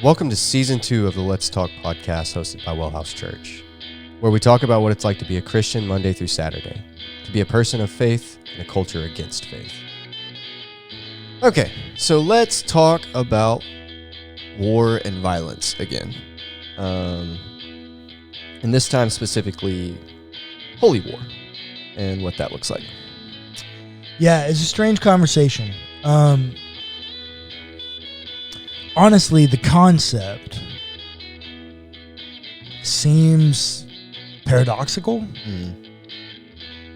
Welcome to Season 2 of the Let's Talk podcast hosted by WellHouse Church, where we talk about what it's like to be a Christian Monday through Saturday, to be a person of faith in a culture against faith. Okay, so let's talk about war and violence again. And this time specifically, holy war and what that looks like. Yeah, it's a strange conversation. Honestly, the concept seems paradoxical.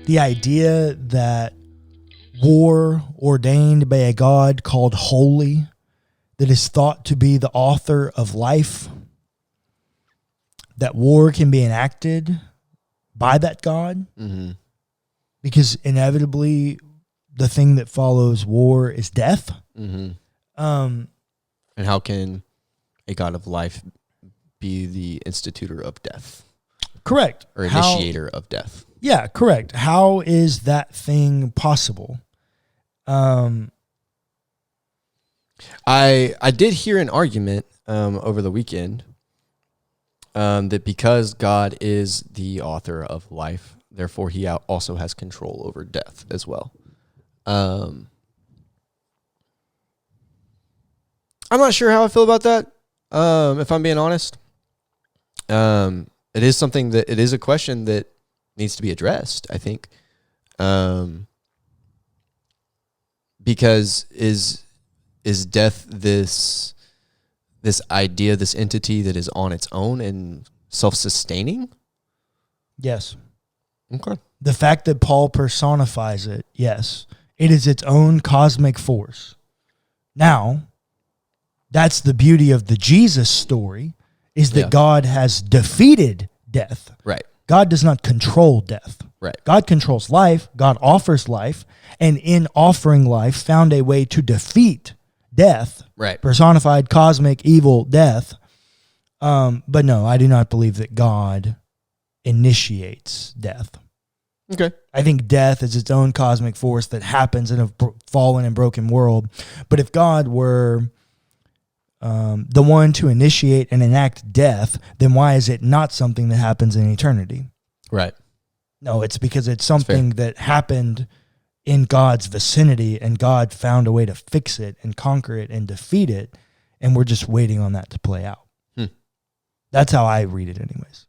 The idea that war ordained by a God called holy, that is thought to be the author of life, that war can be enacted by that God, because inevitably the thing that follows war is death. And how can a God of life be the institutor of death? Correct. Or initiator of death? Yeah, correct. How is that thing possible? I did hear an argument over the weekend that because God is the author of life, therefore he also has control over death as well. I'm not sure how I feel about that, if I'm being honest. It is a question that needs to be addressed, I think. Because is death this idea, this entity that is on its own and self-sustaining? Yes. Okay. The fact that Paul personifies it, yes. It is its own cosmic force. Now, that's the beauty of the Jesus story, is that God has defeated death. Right. God does not control death. Right. God controls life. God offers life. And in offering life, found a way to defeat death. Right. Personified cosmic evil death. But no, I do not believe that God initiates death. Okay. I think death is its own cosmic force that happens in a fallen and broken world. But if God were the one to initiate and enact death, then why is it not something that happens in eternity? Right. No, it's because it's something that happened in God's vicinity, and God found a way to fix it and conquer it and defeat it, and we're just waiting on that to play out. That's how I read it anyways.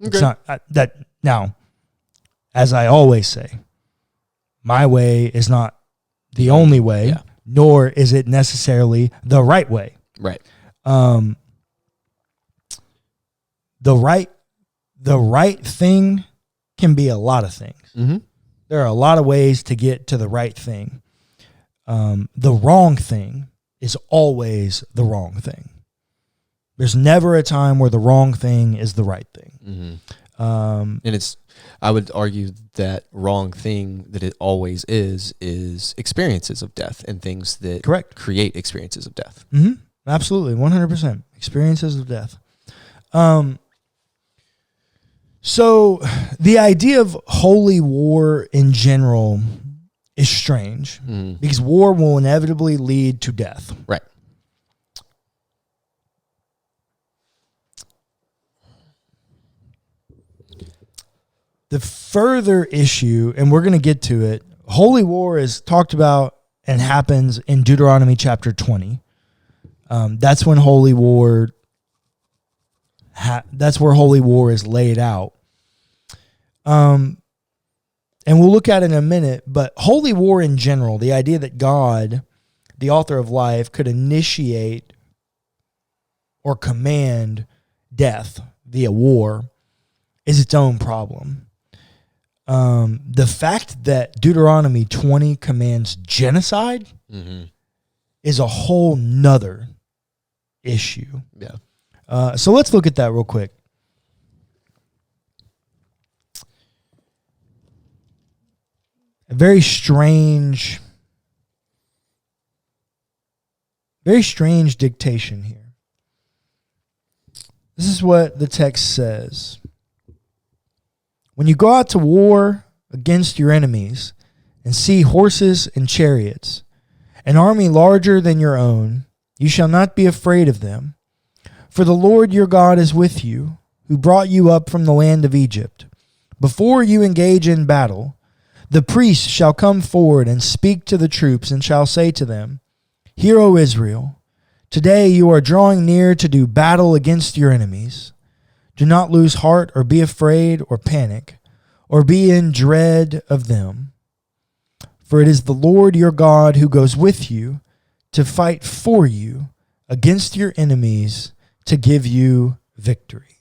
Okay. It's not that now, as I always say, my way is not the only way, nor is it necessarily the right way. Right. The right thing can be a lot of things. There are a lot of ways to get to the right thing. The wrong thing is always the wrong thing. There's never a time where the wrong thing is the right thing. And I would argue that wrong thing that it always is experiences of death and things that create experiences of death. Absolutely, 100%. Experiences of death. So the idea of holy war in general is strange because war will inevitably lead to death. Right. The further issue, and we're going to get to it, holy war is talked about and happens in Deuteronomy chapter 20. That's when holy war. That's where holy war is laid out. And we'll look at it in a minute. But holy war in general, the idea that God, the author of life, could initiate or command death via war, is its own problem. The fact that Deuteronomy 20 commands genocide is a whole nother issue. Yeah. So let's look at that real quick. A very strange dictation here. This is what the text says. When you go out to war against your enemies and see horses and chariots, an army larger than your own, you shall not be afraid of them. For the Lord your God is with you, who brought you up from the land of Egypt. Before you engage in battle, the priest shall come forward and speak to the troops and shall say to them, Hear, O Israel, today you are drawing near to do battle against your enemies. Do not lose heart or be afraid or panic or be in dread of them. For it is the Lord your God who goes with you to fight for you against your enemies to give you victory.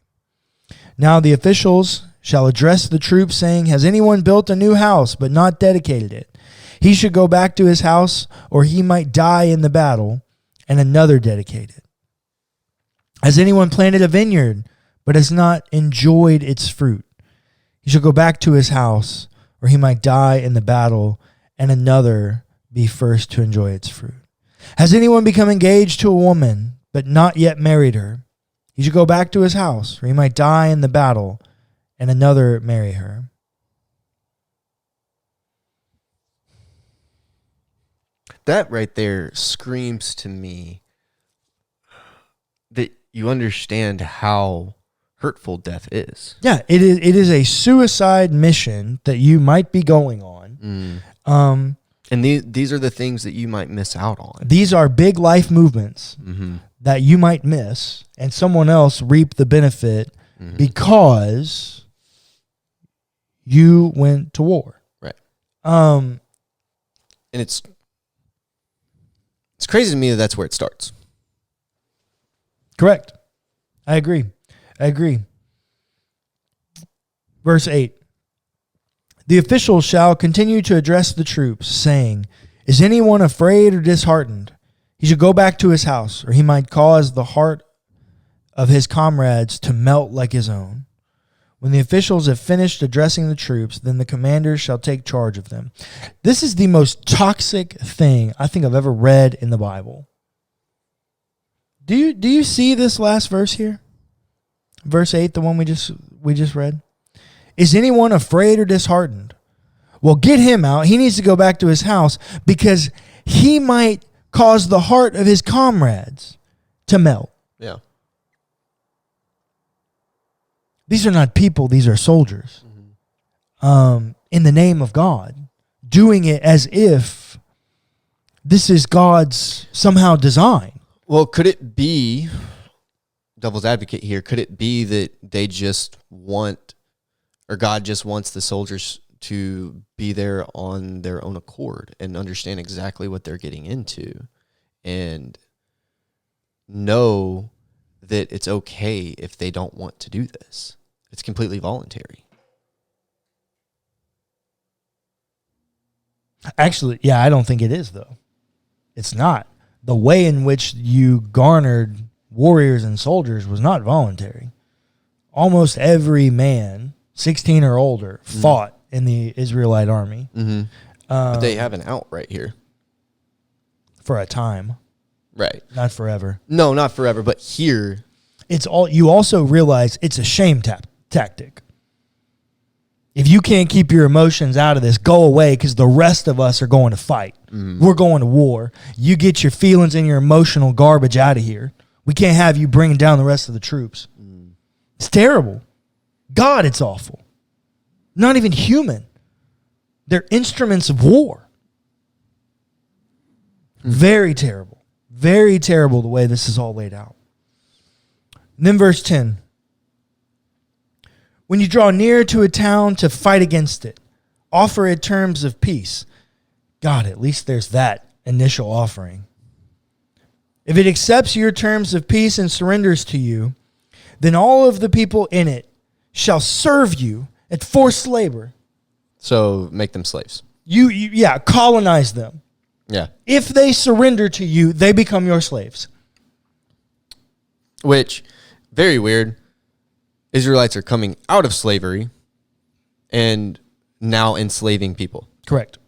Now the officials shall address the troops, saying, Has anyone built a new house but not dedicated it? He should go back to his house, or he might die in the battle, and another dedicate it. Has anyone planted a vineyard but has not enjoyed its fruit? He shall go back to his house, or he might die in the battle, and another be first to enjoy its fruit. Has anyone become engaged to a woman but not yet married her? He should go back to his house, or he might die in the battle, and another marry her. That right there screams to me that you understand how hurtful death is. Yeah, it is a suicide mission that you might be going on. And these are the things that you might miss out on. These are big life movements that you might miss, and someone else reap the benefit because you went to war. Right. And it's crazy to me that that's where it starts. Correct. I agree. Verse 8. The officials shall continue to address the troops, saying, Is anyone afraid or disheartened? He should go back to his house, or he might cause the heart of his comrades to melt like his own. When the officials have finished addressing the troops, then the commanders shall take charge of them. This is the most toxic thing I think I've ever read in the Bible. Do you see this last verse here? Verse 8, the one we just read. Is anyone afraid or disheartened? Well, get him out. He needs to go back to his house because he might cause the heart of his comrades to melt. Yeah. These are not people, these are soldiers. In the name of God, doing it as if this is God's somehow design. Well, could it be, devil's advocate here, could it be that they just want, or God just wants the soldiers to be there on their own accord and understand exactly what they're getting into and know that it's okay if they don't want to do this? It's completely voluntary. Actually, yeah, I don't think it is, though. It's not. The way in which you garnered warriors and soldiers was not voluntary. Almost every man, 16 or older, fought in the Israelite army. But they have an out right here. For a time. Right. Not forever. No, not forever, but here. It's all. You also realize it's a shame tactic. If you can't keep your emotions out of this, go away because the rest of us are going to fight. We're going to war. You get your feelings and your emotional garbage out of here. We can't have you bringing down the rest of the troops. It's terrible. God, it's awful. Not even human. They're instruments of war. Very terrible. Very terrible the way this is all laid out. And then verse 10. When you draw near to a town to fight against it, offer it terms of peace. God, at least there's that initial offering. If it accepts your terms of peace and surrenders to you, then all of the people in it shall serve you at forced labor. So make them slaves. Yeah, colonize them. Yeah. If they surrender to you, they become your slaves. Which, very weird. Israelites are coming out of slavery and now enslaving people. Correct.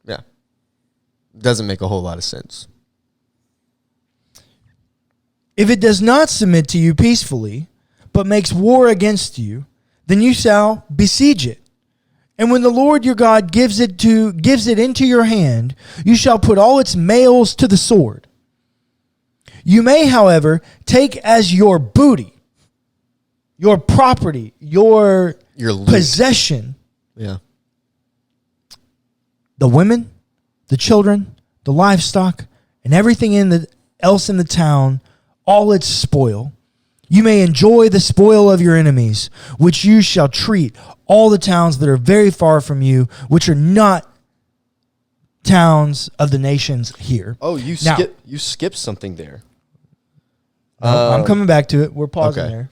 Yeah. Doesn't make a whole lot of sense. If it does not submit to you peacefully, but makes war against you, then you shall besiege it. And when the Lord your God gives it into your hand, you shall put all its males to the sword. You may, however, take as your booty, your property, your loot. Possession, Yeah. the women, the children, the livestock, and everything else in the town, all its spoil. You may enjoy the spoil of your enemies, which you shall treat all the towns that are very far from you, which are not towns of the nations here. Oh, you skipped something there. No, I'm coming back to it. We're pausing there.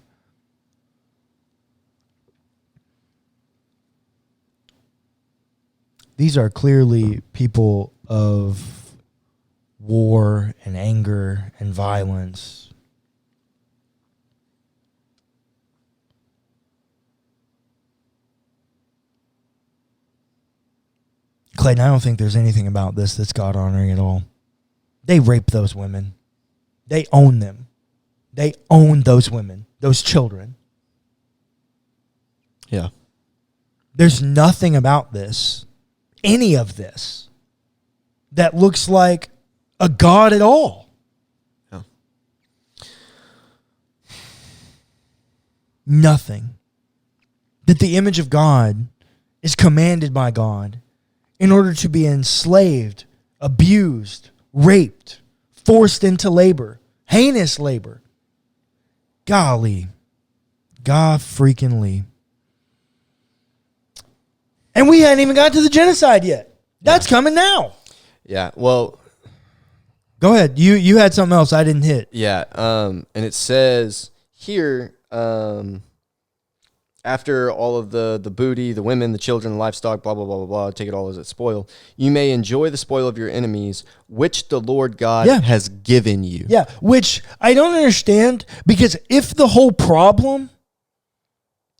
These are clearly people of war and anger and violence. Clayton, I don't think there's anything about this that's God honoring at all. They rape those women. They own them. They own those women, those children. Yeah. There's nothing about this, any of this, that looks like a God at all. Yeah. Nothing. That the image of God is commanded by God in order to be enslaved, abused, raped, forced into labor, heinous labor. Golly. God freaking Lee. And we hadn't even got to the genocide yet. That's coming now. Yeah, well... Go ahead. You had something else I didn't hit. Yeah, and it says here, after all of the booty, the women, the children, the livestock, blah, blah, blah, blah, blah, take it all as its spoil, you may enjoy the spoil of your enemies, which the Lord God has given you. Yeah, which I don't understand, because if the whole problem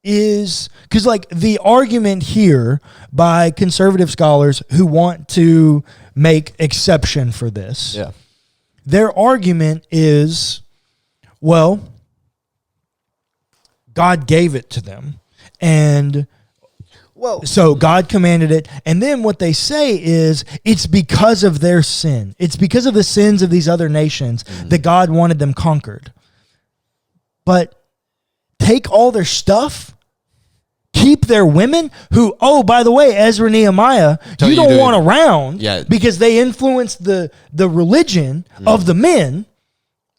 is, because like the argument here by conservative scholars who want to make exception for this, their argument is, well, God gave it to them, and so God commanded it. And then what they say is it's because of their sin. It's because of the sins of these other nations that God wanted them conquered. But take all their stuff, keep their women who, oh, by the way, Ezra, Nehemiah, you don't want around because they influence the religion of the men,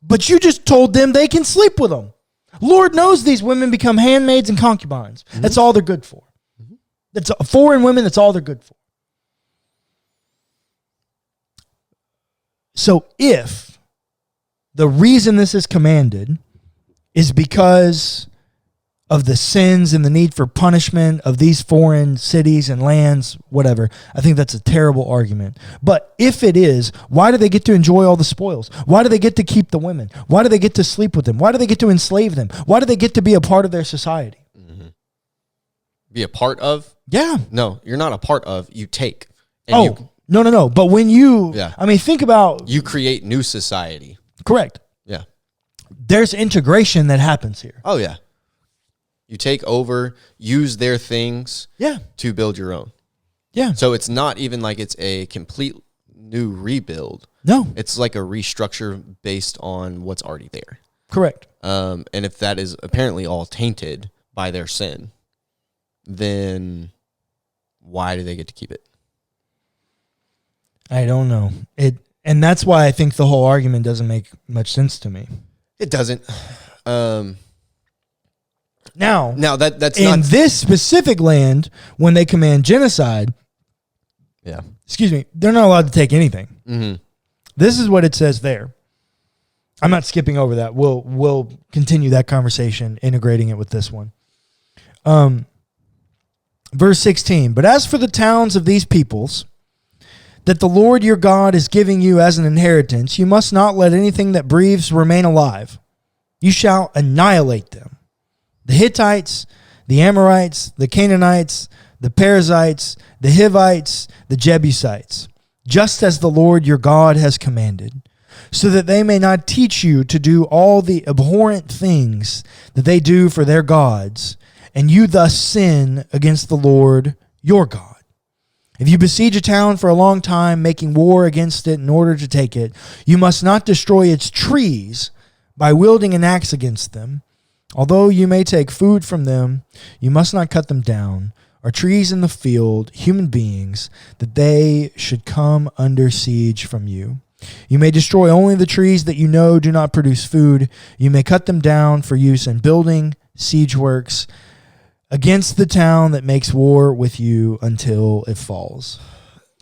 but you just told them they can sleep with them. Lord knows these women become handmaids and concubines. That's all they're good for. That's foreign women, that's all they're good for. So if the reason this is commanded is because of the sins and the need for punishment of these foreign cities and lands, whatever, I think that's a terrible argument. But if it is, why do they get to enjoy all the spoils? Why do they get to keep the women? Why do they get to sleep with them? Why do they get to enslave them? Why do they get to be a part of their society? Be a part of? Yeah. No, you're not a part of, you take. And no. But when you, I mean, think about... You create new society. Correct. Yeah. There's integration that happens here. Oh, yeah. You take over, use their things to build your own. Yeah. So it's not even like it's a complete new rebuild. No. It's like a restructure based on what's already there. Correct. And if that is apparently all tainted by their sin, then why do they get to keep it? I don't know. And that's why I think the whole argument doesn't make much sense to me. It doesn't. Now that's in not this specific land, when they command genocide, they're not allowed to take anything. Mm-hmm. This is what it says there. I'm not skipping over that. We'll continue that conversation, integrating it with this one. Verse 16, but as for the towns of these peoples that the Lord your God is giving you as an inheritance, you must not let anything that breathes remain alive. You shall annihilate them. The Hittites, the Amorites, the Canaanites, the Perizzites, the Hivites, the Jebusites, just as the Lord your God has commanded, so that they may not teach you to do all the abhorrent things that they do for their gods, and you thus sin against the Lord your God. If you besiege a town for a long time, making war against it in order to take it, you must not destroy its trees by wielding an axe against them. Although you may take food from them, you must not cut them down. Are trees in the field human beings, that they should come under siege from you? You may destroy only the trees that you know do not produce food. You may cut them down for use in building siege works against the town that makes war with you until it falls.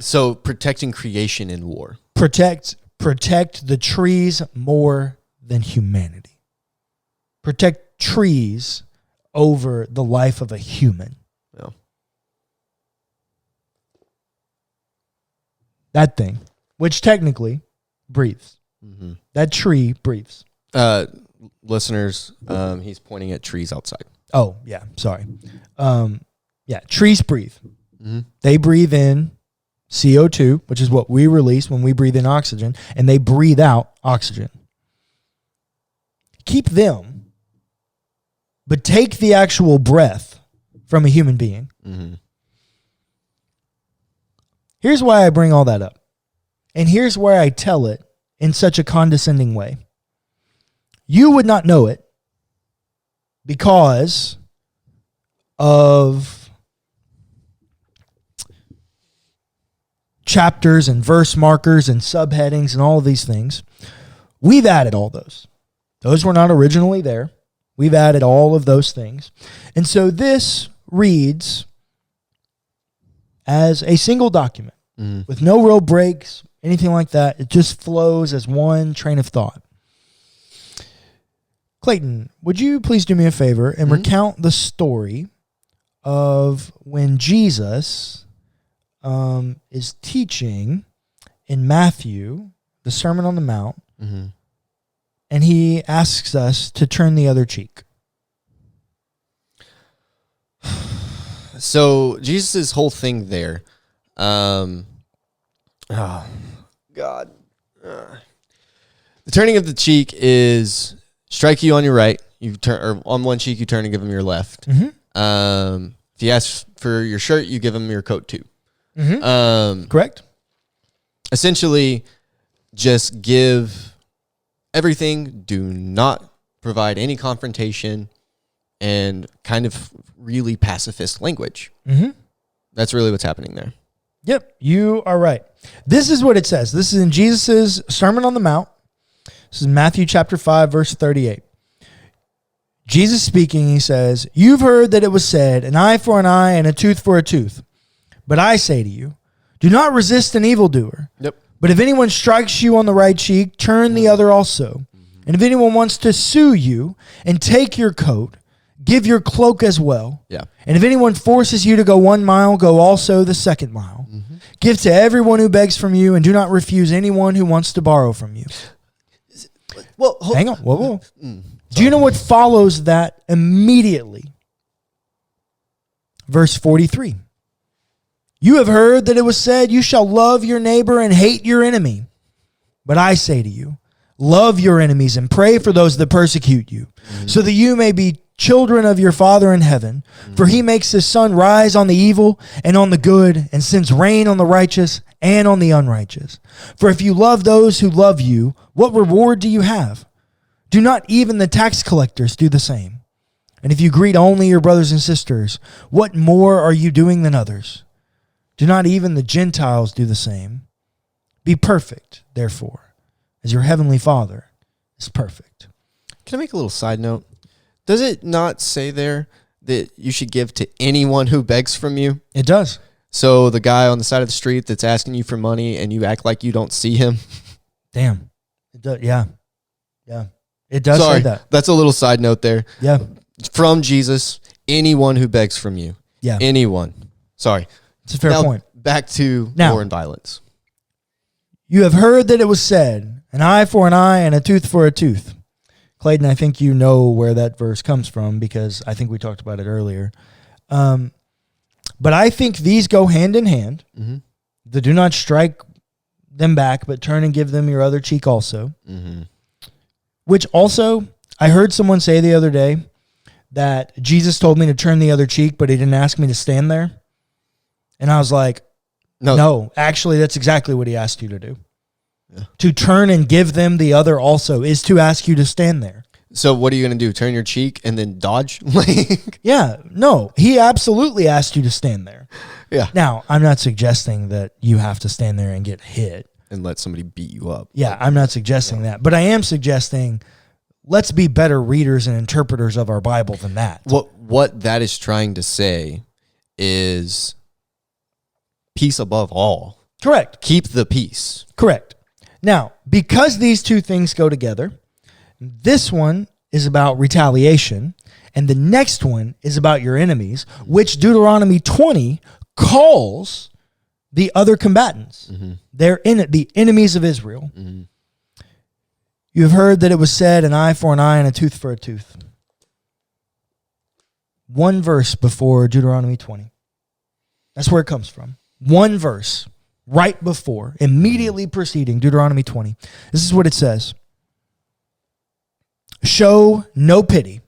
So protecting creation in war. Protect the trees more than humanity. Protect trees over the life of a human. Yeah. That thing, which technically breathes. Mm-hmm. That tree breathes. Listeners, he's pointing at trees outside. Oh, yeah, sorry. Trees breathe. Mm-hmm. They breathe in CO2, which is what we release when we breathe in oxygen, and they breathe out oxygen. Keep them, but take the actual breath from a human being. Mm-hmm. Here's why I bring all that up. And here's where I tell it in such a condescending way. You would not know it because of chapters and verse markers and subheadings and all of these things. We've added all those. Those were not originally there. We've added all of those things. And so this reads as a single document with no real breaks, anything like that. It just flows as one train of thought. Clayton, would you please do me a favor and recount the story of when Jesus is teaching in Matthew, the Sermon on the Mount, and he asks us to turn the other cheek? So Jesus' whole thing there, oh, God. The turning of the cheek is strike you on your right, you turn, or on one cheek you turn and give him your left. If he asks for your shirt, you give him your coat too. Correct. Essentially, just give everything. Do not provide any confrontation, and kind of really pacifist language. That's really what's happening there. Yep, you are right. This is what it says. This is in Jesus' Sermon on the Mount. This is Matthew chapter 5, verse 38. Jesus speaking, he says, "You've heard that it was said, an eye for an eye and a tooth for a tooth. But I say to you, do not resist an evildoer. Yep. But if anyone strikes you on the right cheek, turn the other also. And if anyone wants to sue you and take your coat, give your cloak as well. Yeah. And if anyone forces you to go 1 mile, go also the 2nd mile. Give to everyone who begs from you, and do not refuse anyone who wants to borrow from you." Well, Hang on. Whoa. Do you know what follows that immediately? Verse 43. "You have heard that it was said, you shall love your neighbor and hate your enemy. But I say to you, love your enemies and pray for those that persecute you, so that you may be children of your Father in heaven. For he makes his sun rise on the evil and on the good, and sends rain on the righteous and on the unrighteous. For if you love those who love you, what reward do you have? Do not even the tax collectors do the same? And if you greet only your brothers and sisters, what more are you doing than others? Do not even the Gentiles do the same? Be perfect, therefore, as your heavenly Father is perfect." Can I make a little side note? Does it not say there that you should give to anyone who begs from you? It does. So the guy on the side of the street that's asking you for money and you act like you don't see him? Damn. It does. Yeah. It does Sorry, say that. that's a little side note there. Yeah. From Jesus, anyone who begs from you. Yeah. Anyone. Sorry. It's a fair Now, point. Back to Now, war and violence. "You have heard that it was said, an eye for an eye and a tooth for a tooth." Clayton, I think you know where that verse comes from because I think we talked about it earlier. But I think these go hand in hand. The do not strike them back, but turn and give them your other cheek also. Which also, I heard someone say the other day that Jesus told me to turn the other cheek, but he didn't ask me to stand there. And I was like, No, actually, that's exactly what he asked you to do. Yeah. To turn and give them the other also is to ask you to stand there. So what are you going to do? Turn your cheek and then dodge? Yeah, no, he absolutely asked you to stand there. Yeah. Now, I'm not suggesting that you have to stand there and get hit. And let somebody beat you up. Yeah, I'm not suggesting that. But I am suggesting let's be better readers and interpreters of our Bible than that. What that is trying to say is peace above all. Correct. Keep the peace. Correct. Now, because these two things go together, this one is about retaliation, and the next one is about your enemies, which Deuteronomy 20 calls the other combatants. Mm-hmm. They're in it, the enemies of Israel. Mm-hmm. You have heard that it was said, an eye for an eye and a tooth for a tooth. One verse before Deuteronomy 20. That's where it comes from. One verse right before, immediately preceding Deuteronomy 20. This is what it says. Show no pity.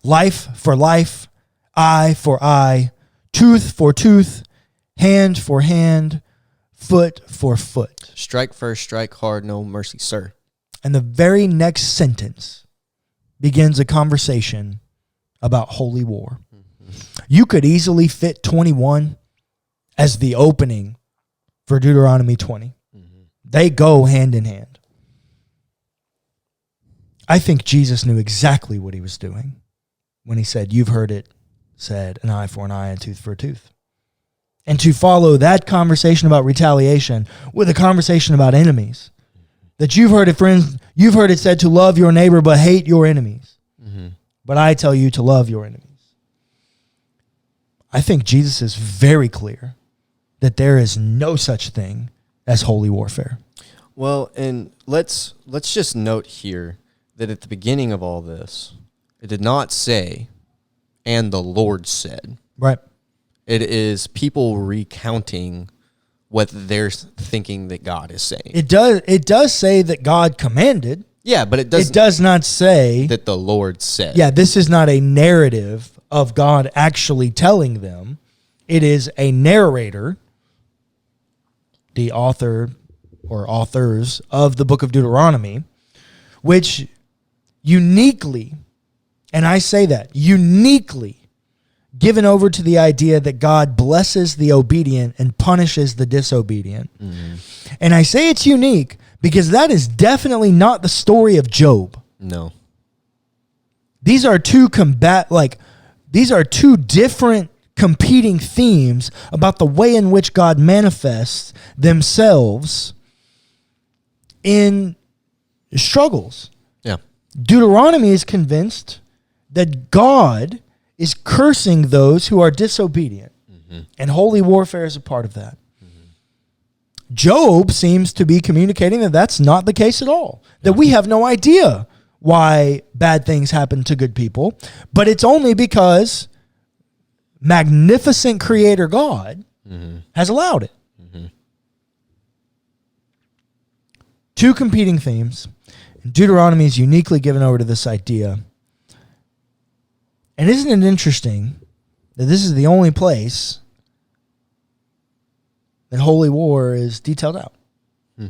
Life for life, eye for eye, tooth for tooth, hand for hand, foot for foot. Strike first, strike hard, no mercy, sir. And the very next sentence begins a conversation about holy war. Mm-hmm. You could easily fit 21 as the opening for Deuteronomy 20. Mm-hmm. They go hand in hand. I think Jesus knew exactly what he was doing when he said, you've heard it said, an eye for an eye and a tooth for a tooth. And to follow that conversation about retaliation with a conversation about enemies. That you've heard it, friends, you've heard it said to love your neighbor but hate your enemies. Mm-hmm. But I tell you to love your enemies. I think Jesus is very clear that there is no such thing as holy warfare. Well, and let's just note here that at the beginning of all this, it did not say, and the Lord said. Right. It is people recounting what they're thinking that God is saying. It does say that God commanded. Yeah, but it does not say that the Lord said. Yeah, this is not a narrative of God actually telling them. It is a narrator, the author or authors of the book of Deuteronomy, which uniquely, and I say that, uniquely given over to the idea that God blesses the obedient and punishes the disobedient. Mm-hmm. And I say it's unique because that is definitely not the story of Job. No. These are two different competing themes about the way in which God manifests themselves in struggles. Yeah. Deuteronomy is convinced that God is cursing those who are disobedient. Mm-hmm. And holy warfare is a part of that. Mm-hmm. Job seems to be communicating that that's not the case at all. That we have no idea why bad things happen to good people, but it's only because magnificent creator God has allowed it. Mm-hmm. Two competing themes. Deuteronomy is uniquely given over to this idea. And isn't it interesting that this is the only place that holy war is detailed out? Hmm.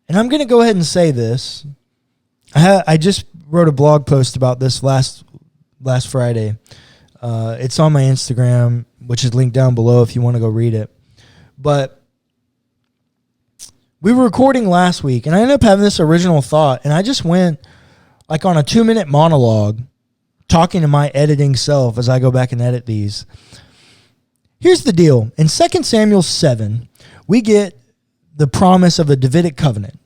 And I'm going to go ahead and say this. I just wrote a blog post about this last Friday. It's on my Instagram, which is linked down below if you want to go read it. But we were recording last week, and I ended up having this original thought, and I just went like on a 2-minute monologue talking to my editing self as I go back and edit these. Here's the deal. In 2 Samuel 7, we get the promise of a Davidic covenant.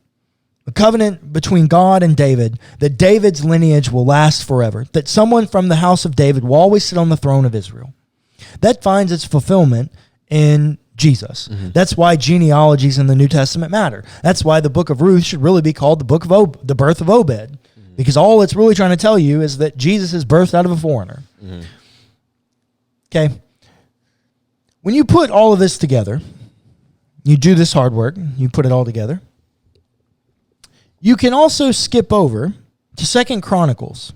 A covenant between God and David, that David's lineage will last forever, that someone from the house of David will always sit on the throne of Israel. That finds its fulfillment in Jesus. Mm-hmm. That's why genealogies in the New Testament matter. That's why the book of Ruth should really be called the birth of Obed. Mm-hmm. Because all it's really trying to tell you is that Jesus is birthed out of a foreigner. Mm-hmm. Okay. When you put all of this together, you do this hard work, you put it all together, you can also skip over to 2 Chronicles.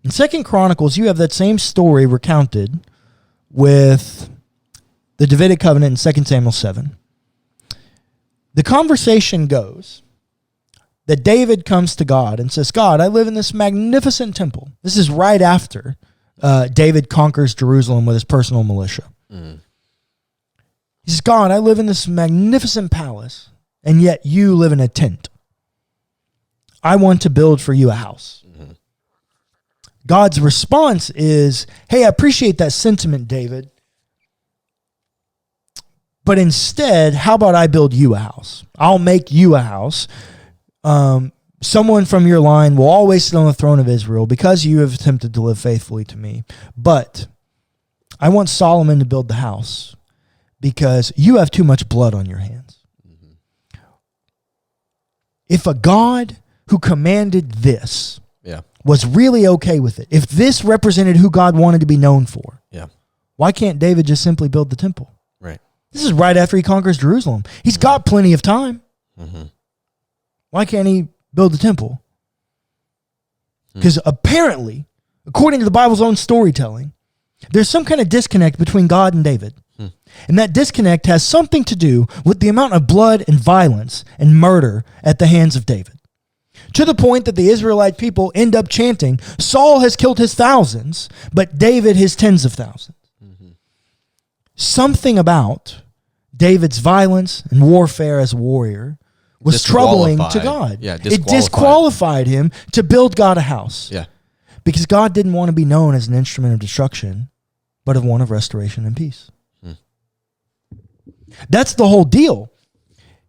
In 2 Chronicles, you have that same story recounted with the Davidic covenant in 2 Samuel 7. The conversation goes that David comes to God and says, God, I live in this magnificent temple. This is right after David conquers Jerusalem with his personal militia. Mm. He says, God, I live in this magnificent palace, and yet you live in a tent. I want to build for you a house. Mm-hmm. God's response is, hey, I appreciate that sentiment, David. But instead, how about I build you a house? I'll make you a house. Someone from your line will always sit on the throne of Israel because you have attempted to live faithfully to me. But I want Solomon to build the house because you have too much blood on your hands. Mm-hmm. If a God who commanded this was really okay with it, if this represented who God wanted to be known for, why can't David just simply build the temple? Right. This is right after he conquers Jerusalem. He's got plenty of time. Mm-hmm. Why can't he build the temple? Because apparently, according to the Bible's own storytelling, there's some kind of disconnect between God and David. And that disconnect has something to do with the amount of blood and violence and murder at the hands of David. To the point that the Israelite people end up chanting, Saul has killed his thousands, but David his tens of thousands. Mm-hmm. Something about David's violence and warfare as a warrior was troubling to God. Yeah, it disqualified him to build God a house. Yeah. Because God didn't want to be known as an instrument of destruction, but of one of restoration and peace. That's the whole deal.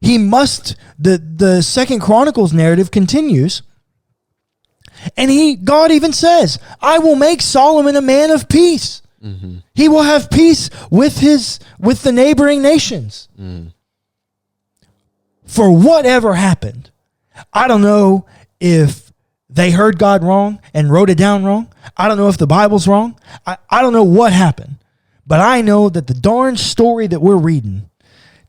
He must, the Second Chronicles narrative continues, and God even says, I will make Solomon a man of peace. Mm-hmm. He will have peace with the neighboring nations. Mm. For whatever happened, I don't know if they heard God wrong and wrote it down wrong. I don't know if the Bible's wrong. I don't know what happened. But I know that the darn story that we're reading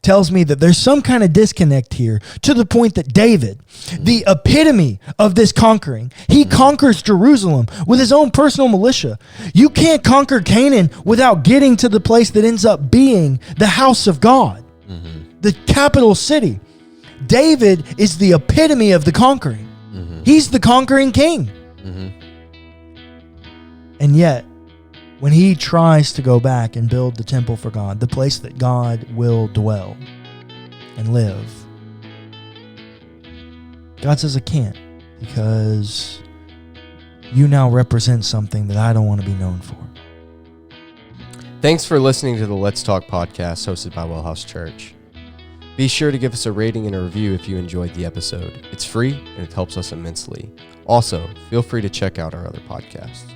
tells me that there's some kind of disconnect here to the point that David, the epitome of this conquering, he conquers Jerusalem with his own personal militia. You can't conquer Canaan without getting to the place that ends up being the house of God, the capital city. David is the epitome of the conquering. He's the conquering king. And yet, when he tries to go back and build the temple for God, the place that God will dwell and live, God says, I can't, because you now represent something that I don't want to be known for. Thanks for listening to the Let's Talk podcast hosted by WellHouse Church. Be sure to give us a rating and a review if you enjoyed the episode. It's free and it helps us immensely. Also, feel free to check out our other podcasts.